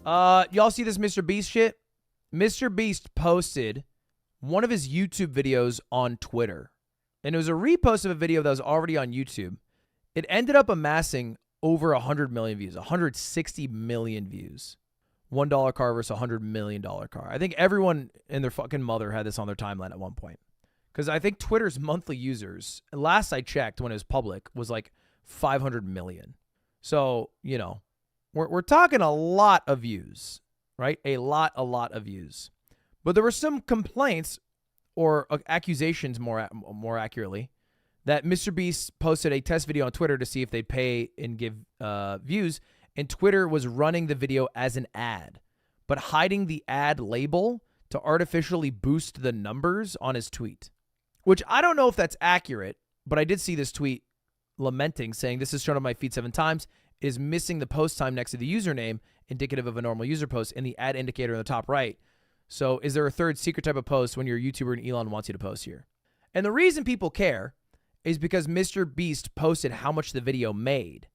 Y'all see this MrBeast shit? MrBeast posted one of his YouTube videos on Twitter. And it was a repost of a video that was already on YouTube. It ended up amassing over 100 million views, 160 million views. $1 car versus $100 million car. I think everyone and their fucking mother had this on their timeline at one point. Because I think Twitter's monthly users, last I checked when it was public, was like 500 million. So, you know, we're talking a lot of views, right? A lot of views. But there were some complaints or accusations, more accurately, that MrBeast posted a test video on Twitter to see if they'd pay and give views, and Twitter was running the video as an ad, but hiding the ad label to artificially boost the numbers on his tweet, which I don't know if that's accurate, but I did see this tweet lamenting, saying, "This is shown on my feed 7 times. It is missing the post time next to the username, indicative of a normal user post, and the ad indicator in the top right. So is there a third secret type of post when you're a YouTuber and Elon wants you to post here?" And the reason people care is because MrBeast posted how much the video made,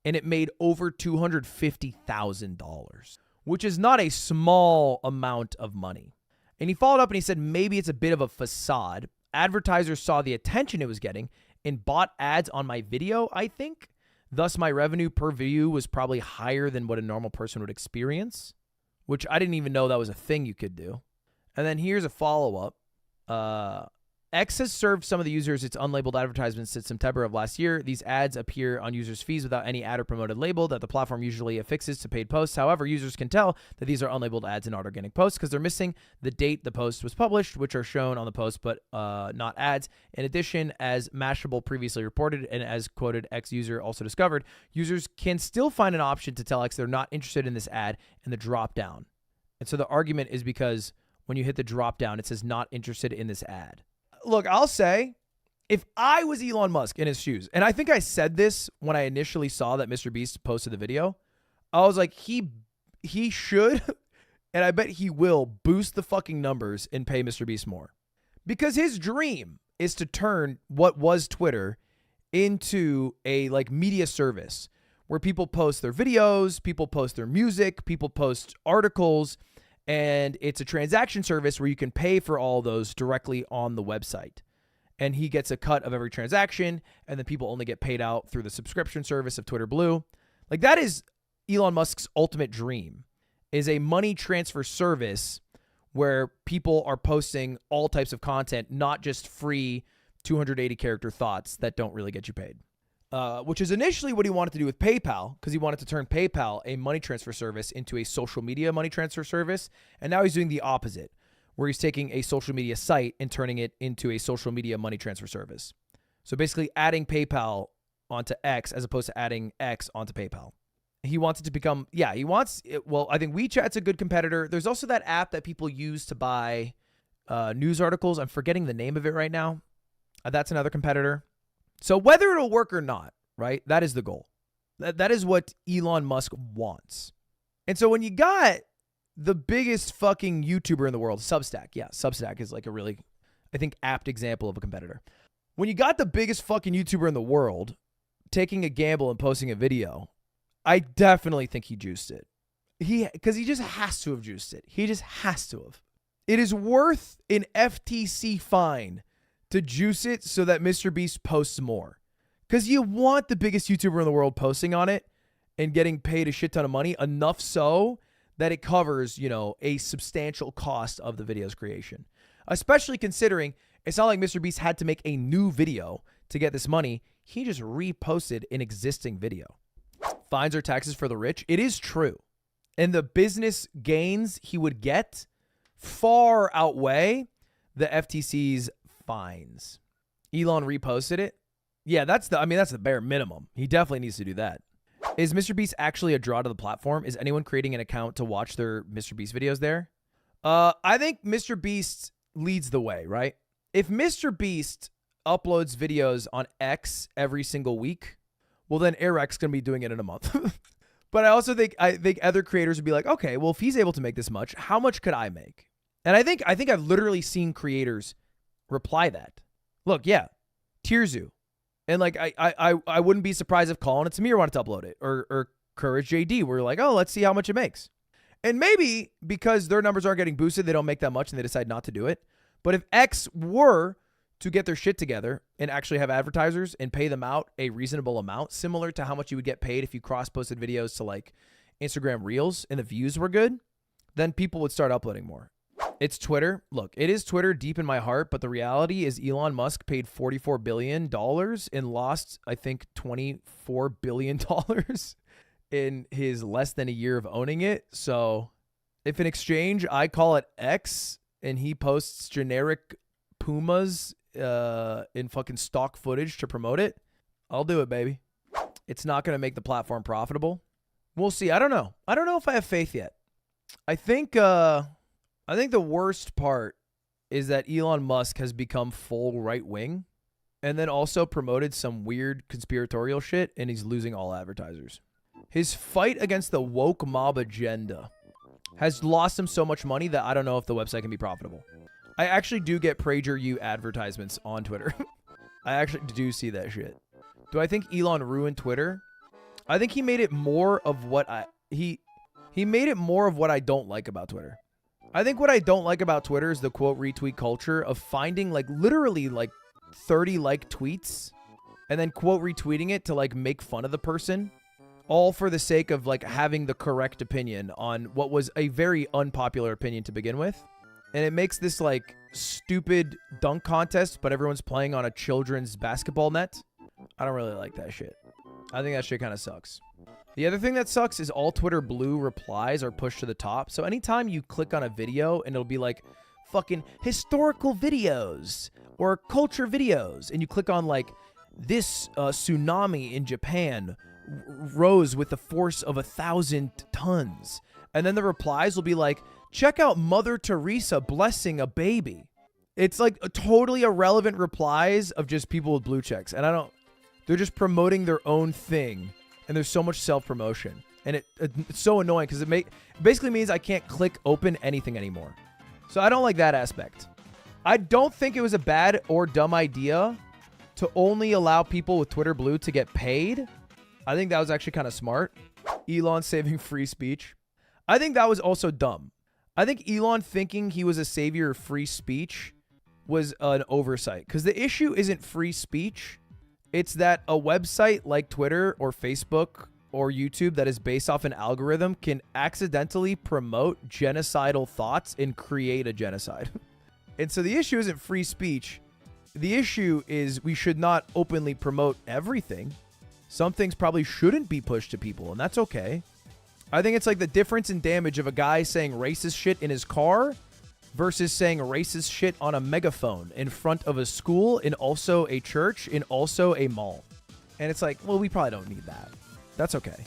and it made over $250,000, which is not a small amount of money. And he followed up and he said maybe it's a bit of a facade. Advertisers saw the attention it was getting and bought ads on my video, I think. Thus, my revenue per view was probably higher than what a normal person would experience, which I didn't even know that was a thing you could do. And then here's a follow-up. X has served some of the users its unlabeled advertisements since September of last year. These ads appear on users' feeds without any ad or promoted label that the platform usually affixes to paid posts. However, users can tell that these are unlabeled ads and not organic posts because they're missing the date the post was published, which are shown on the post, but not ads. In addition, as Mashable previously reported and as quoted X user also discovered, users can still find an option to tell X they're not interested in this ad in the drop down. And so the argument is because when you hit the drop down, it says not interested in this ad. Look, I'll say, if I was Elon Musk in his shoes, and I think I said this when I initially saw that MrBeast posted the video, I was like, he should, and I bet he will, boost the fucking numbers and pay MrBeast more. Because his dream is to turn what was Twitter into a like media service where people post their videos, people post their music, people post articles, and it's a transaction service where you can pay for all those directly on the website. And he gets a cut of every transaction, and then people only get paid out through the subscription service of Twitter Blue. Like, that is Elon Musk's ultimate dream, is a money transfer service where people are posting all types of content, not just free 280 character thoughts that don't really get you paid. Which is initially what he wanted to do with PayPal, because he wanted to turn PayPal, a money transfer service, into a social media money transfer service. And now he's doing the opposite, where he's taking a social media site and turning it into a social media money transfer service. So basically adding PayPal onto X as opposed to adding X onto PayPal. He wants it to become, he wants it. Well, I think WeChat's a good competitor. There's also that app that people use to buy news articles. I'm forgetting the name of it right now. That's another competitor. So whether it'll work or not, right? That is the goal. That is what Elon Musk wants. And so when you got the biggest fucking YouTuber in the world, Substack. Yeah, Substack is like a really, I think, apt example of a competitor. When you got the biggest fucking YouTuber in the world taking a gamble and posting a video, I definitely think he juiced it. Because he just has to have juiced it. He just has to have. It is worth an FTC fine to juice it so that MrBeast posts more. Because you want the biggest YouTuber in the world posting on it and getting paid a shit ton of money, enough so that it covers, you know, a substantial cost of the video's creation. Especially considering it's not like MrBeast had to make a new video to get this money. He just reposted an existing video. Fines or taxes for the rich? It is true. And the business gains he would get far outweigh the FTC's fines. Elon reposted it. Yeah, that's the bare minimum. He definitely needs to do that. Is MrBeast actually a draw to the platform? Is anyone creating an account to watch their MrBeast videos there? I think MrBeast leads the way, right? If MrBeast uploads videos on X every single week, well, then Eric's going to be doing it in a month. But I think other creators would be like, okay, well, if he's able to make this much, how much could I make? And I think I've literally seen creators reply that. Look, yeah, Tirzu. And like, I wouldn't be surprised if Colin and Samir wanted to upload it, or Courage JD. We're like, oh, let's see how much it makes. And maybe because their numbers aren't getting boosted, they don't make that much and they decide not to do it. But if X were to get their shit together and actually have advertisers and pay them out a reasonable amount, similar to how much you would get paid if you cross-posted videos to like Instagram Reels and the views were good, then people would start uploading more. It's Twitter. Look, it is Twitter deep in my heart, but the reality is Elon Musk paid $44 billion and lost, I think, $24 billion in his less than a year of owning it. So if in exchange I call it X and he posts generic Pumas in fucking stock footage to promote it, I'll do it, baby. It's not going to make the platform profitable. We'll see. I don't know. I don't know if I have faith yet. I think the worst part is that Elon Musk has become full right wing and then also promoted some weird conspiratorial shit, and he's losing all advertisers. His fight against the woke mob agenda has lost him so much money that I don't know if the website can be profitable. I actually do get PragerU advertisements on Twitter. I actually do see that shit. Do I think Elon ruined Twitter? I think he made it more of what he made it more of what I don't like about Twitter. I think what I don't like about Twitter is the quote retweet culture of finding like literally like 30 like tweets and then quote retweeting it to like make fun of the person, all for the sake of like having the correct opinion on what was a very unpopular opinion to begin with. And it makes this like stupid dunk contest, but everyone's playing on a children's basketball net. I don't really like that shit. I think that shit kind of sucks. The other thing that sucks is all Twitter Blue replies are pushed to the top. So anytime you click on a video and it'll be like fucking historical videos or culture videos, and you click on like this tsunami in Japan rose with the force of 1,000 tons. And then the replies will be like, check out Mother Teresa blessing a baby. It's like a totally irrelevant replies of just people with blue checks. And they're just promoting their own thing. And there's so much self-promotion. And it's so annoying because it basically means I can't click open anything anymore. So I don't like that aspect. I don't think it was a bad or dumb idea to only allow people with Twitter Blue to get paid. I think that was actually kind of smart. Elon saving free speech. I think that was also dumb. I think Elon thinking he was a savior of free speech was an oversight. Because the issue isn't free speech. It's that a website like Twitter or Facebook or YouTube that is based off an algorithm can accidentally promote genocidal thoughts and create a genocide. And so the issue isn't free speech. The issue is we should not openly promote everything. Some things probably shouldn't be pushed to people, and that's okay. I think it's like the difference in damage of a guy saying racist shit in his car versus saying racist shit on a megaphone in front of a school and also a church and also a mall. And it's like, well, we probably don't need that. That's okay.